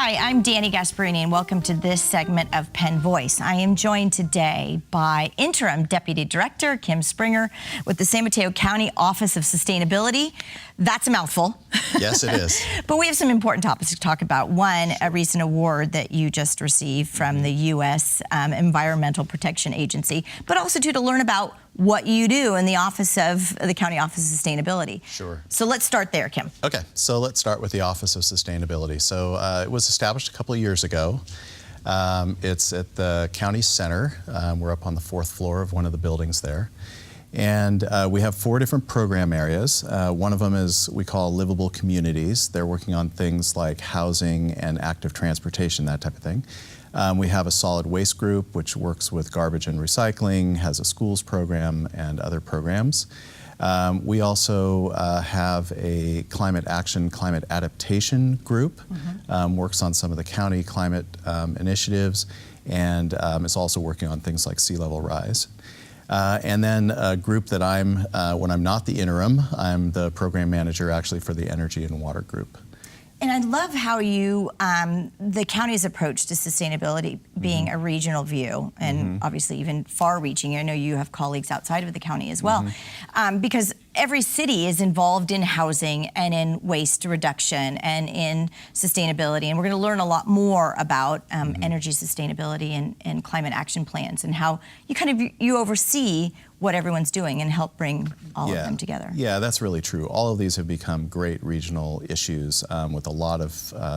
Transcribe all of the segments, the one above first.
Hi, I'm Dani Gasparini, and welcome to this segment of Penn Voice. I am joined today by Interim Deputy Director Kim Springer with the San Mateo County Office of Sustainability. That's a mouthful. Yes, it is. But we have some important topics to talk about. One, a recent award that you just received from the U.S. Environmental Protection Agency, but also to learn about what you do in the Office of the County Office of Sustainability. Sure. So let's start there, Kim. Okay, so let's start with the Office of Sustainability. So it was established a couple of years ago. It's at the county center. We're up on the 4th floor of one of the buildings there. And we have 4 different program areas. One of them is we call livable communities. They're working on things like housing and active transportation, that type of thing. We have a solid waste group, which works with garbage and recycling, has a schools program and other programs. We also have a climate action, climate adaptation group, works on some of the county climate initiatives, and is also working on things like sea level rise. And then a group that when I'm not the interim, I'm the program manager actually for the energy and water group. And I love how you, the county's approach to sustainability being a regional view and obviously even far-reaching. I know you have colleagues outside of the county as well, because every city is involved in housing and in waste reduction and in sustainability. And we're going to learn a lot more about energy sustainability and climate action plans and how you oversee what everyone's doing and help bring all of them together. Yeah, that's really true. All of these have become great regional issues with a lot of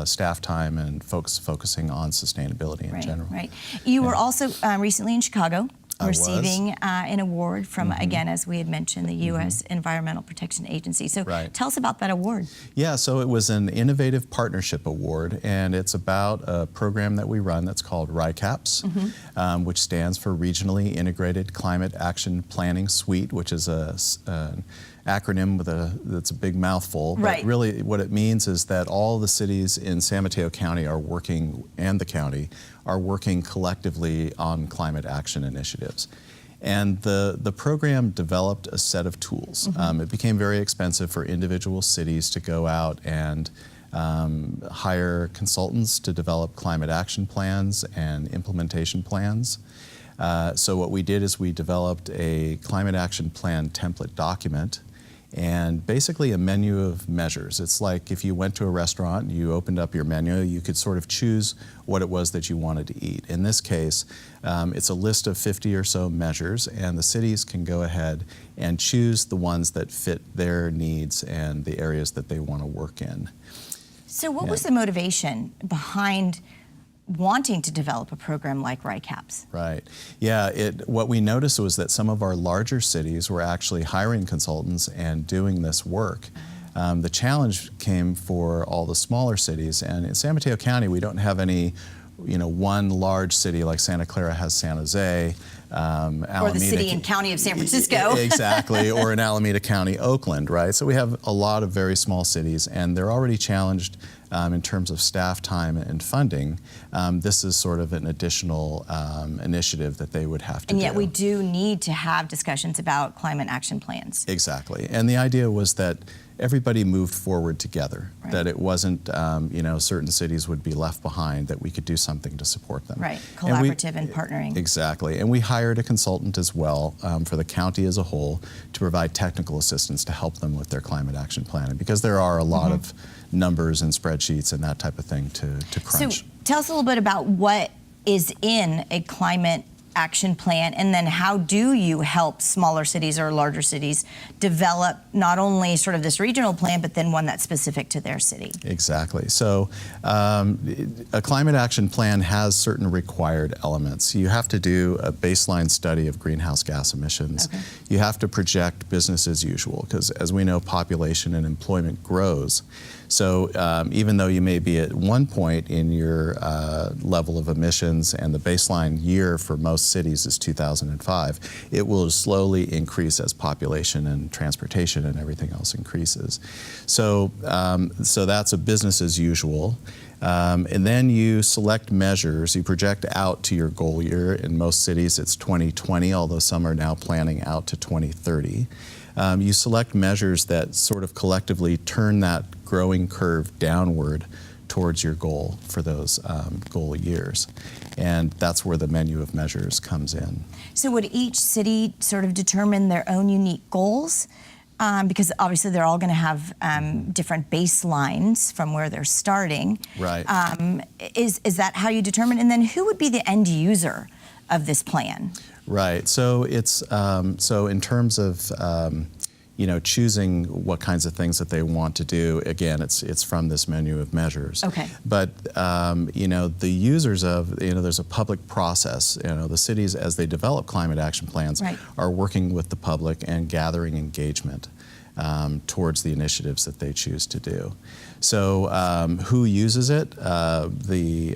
staff time and folks focusing on sustainability in general. Right. You were also recently in Chicago receiving an award from, again, as we had mentioned, the U.S. Environmental Protection Agency. So tell us about that award. Yeah, so it was an Innovative Partnership Award, and it's about a program that we run that's called RICAPS, which stands for Regionally Integrated Climate Action Planning Suite, which is an acronym that's a big mouthful. But really what it means is that all the cities in San Mateo County are working, and the county, are working collectively on climate action initiatives. And the program developed a set of tools. It became very expensive for individual cities to go out and hire consultants to develop climate action plans and implementation plans. So what we did is we developed a climate action plan template document and basically a menu of measures. It's like if you went to a restaurant, you opened up your menu, you could sort of choose what it was that you wanted to eat. In this case, it's a list of 50 or so measures, and the cities can go ahead and choose the ones that fit their needs and the areas that they want to work in. So what was the motivation behind wanting to develop a program like RICAPS? Right. Yeah, what we noticed was that some of our larger cities were actually hiring consultants and doing this work. The challenge came for all the smaller cities, and in San Mateo County we don't have any, one large city like Santa Clara has San Jose, Alameda, or the city and county of San Francisco. Exactly, or in Alameda County, Oakland, right? So we have a lot of very small cities, and they're already challenged in terms of staff time and funding. This is sort of an additional initiative that they would have to do. And yet we do need to have discussions about climate action plans. Exactly, and the idea was that everybody moved forward together, that it wasn't, certain cities would be left behind, that we could do something to support them. Right, collaborative and partnering. Exactly, and we hired a consultant as well for the county as a whole to provide technical assistance to help them with their climate action planning, because there are a lot of numbers and spreadsheets and that type of thing to crunch. So tell us a little bit about what is in a climate action plan, and then how do you help smaller cities or larger cities develop not only sort of this regional plan, but then one that's specific to their city? Exactly. So a climate action plan has certain required elements. You have to do a baseline study of greenhouse gas emissions. You have to project business as usual, because as we know, population and employment grows. So even though you may be at one point in your level of emissions, and the baseline year for most cities is 2005, it will slowly increase as population and transportation and everything else increases. So, so that's a business as usual. And then you select measures, you project out to your goal year. In most cities it's 2020, although some are now planning out to 2030. You select measures that sort of collectively turn that growing curve downward towards your goal for those goal years. And that's where the menu of measures comes in. So would each city sort of determine their own unique goals? Because obviously they're all going to have different baselines from where they're starting. Right. Is that how you determine? And then who would be the end user of this plan? Right. So it's so in terms of choosing what kinds of things that they want to do. Again, it's from this menu of measures. Okay. But the users of there's a public process. The cities, as they develop climate action plans, right, are working with the public and gathering engagement towards the initiatives that they choose to do. So who uses it? The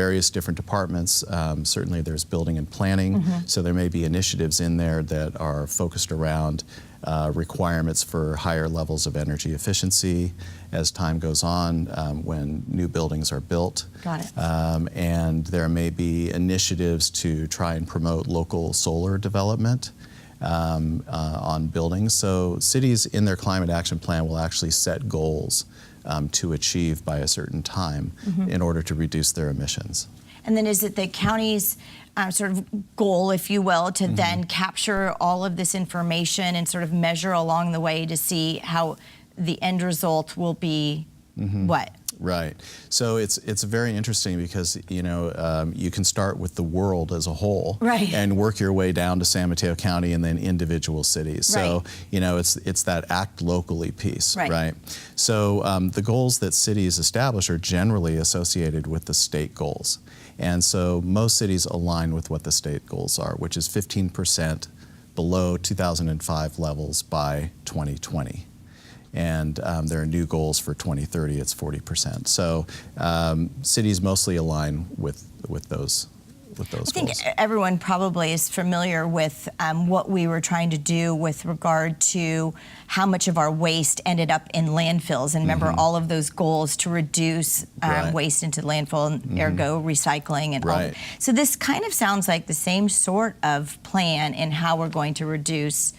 various different departments. Certainly there's building and planning, so there may be initiatives in there that are focused around requirements for higher levels of energy efficiency as time goes on when new buildings are built. Got it. And there may be initiatives to try and promote local solar development on buildings. So cities in their climate action plan will actually set goals to achieve by a certain time in order to reduce their emissions. And then is it the county's sort of goal, if you will, to then capture all of this information and sort of measure along the way to see how the end result will be what? Right. So it's very interesting because you can start with the world as a whole, right, and work your way down to San Mateo County and then individual cities. Right. So it's that act locally piece, right? Right? So the goals that cities establish are generally associated with the state goals, and so most cities align with what the state goals are, which is 15% below 2005 levels by 2020. And there are new goals for 2030, it's 40%. So cities mostly align with those goals. I think everyone probably is familiar with what we were trying to do with regard to how much of our waste ended up in landfills. And remember all of those goals to reduce right, waste into landfill, and ergo recycling and right, all. So this kind of sounds like the same sort of plan in how we're going to reduce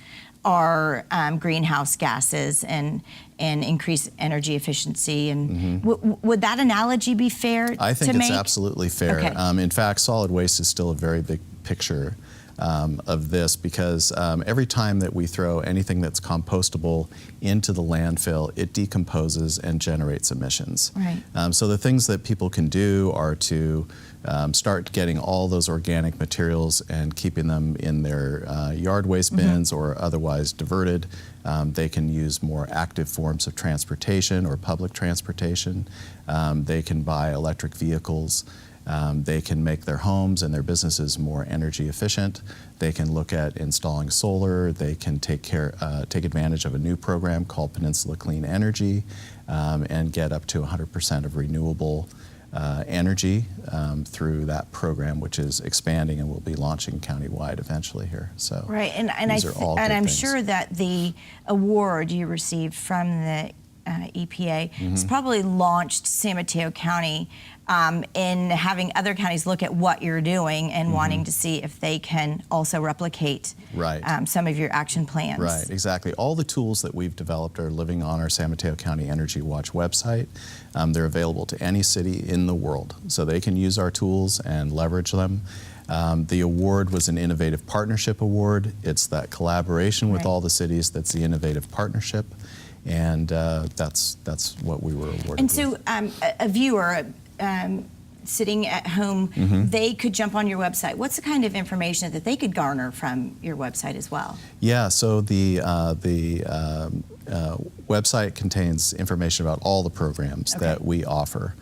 our greenhouse gases and increase energy efficiency. And would that analogy be fair I think to it's make? absolutely fair. Okay. In fact, solid waste is still a very big picture of this because every time that we throw anything that's compostable into the landfill, it decomposes and generates emissions. Right. So the things that people can do are to start getting all those organic materials and keeping them in their yard waste bins or otherwise diverted. They can use more active forms of transportation or public transportation. They can buy electric vehicles. They can make their homes and their businesses more energy efficient. They can look at installing solar. They can take advantage of a new program called Peninsula Clean Energy and get up to 100% of renewable energy through that program, which is expanding and will be launching countywide eventually here. So right, and I'm things. sure that the award you received from the EPA has probably launched San Mateo County in having other counties look at what you're doing and wanting to see if they can also replicate some of your action plans. Right, exactly. All the tools that we've developed are living on our San Mateo County Energy Watch website. They're available to any city in the world, so they can use our tools and leverage them. The award was an Innovative Partnership Award. It's that collaboration with all the cities that's the Innovative Partnership. And that's what we were awarded. And so a viewer sitting at home, they could jump on your website. What's the kind of information that they could garner from your website as well? Yeah, so the website contains information about all the programs that we offer.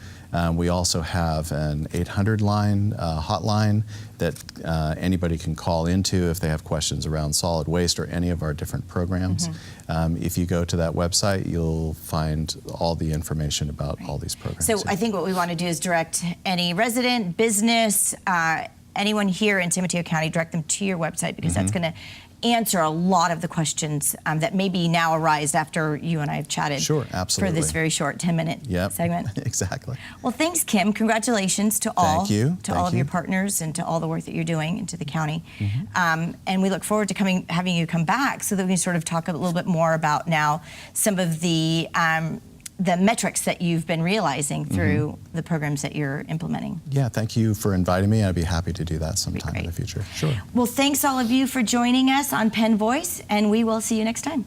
We also have an 800 line hotline that anybody can call into if they have questions around solid waste or any of our different programs. If you go to that website, you'll find all the information about all these programs. So I think what we want to do is direct any resident, business, anyone here in San Mateo County, direct them to your website because that's going to answer a lot of the questions that maybe now arise after you and I have chatted Sure, absolutely. for this very short 10-minute segment. Exactly. Well, thanks, Kim. Congratulations to all. Thank you. To all of your partners and to all the work that you're doing and to the county. And we look forward to having you come back so that we can sort of talk a little bit more about now some of the the metrics that you've been realizing through the programs that you're implementing. Yeah, thank you for inviting me. I'd be happy to do that sometime in great. the future. Sure. Well, thanks all of you for joining us on Penn Voice, and we will see you next time.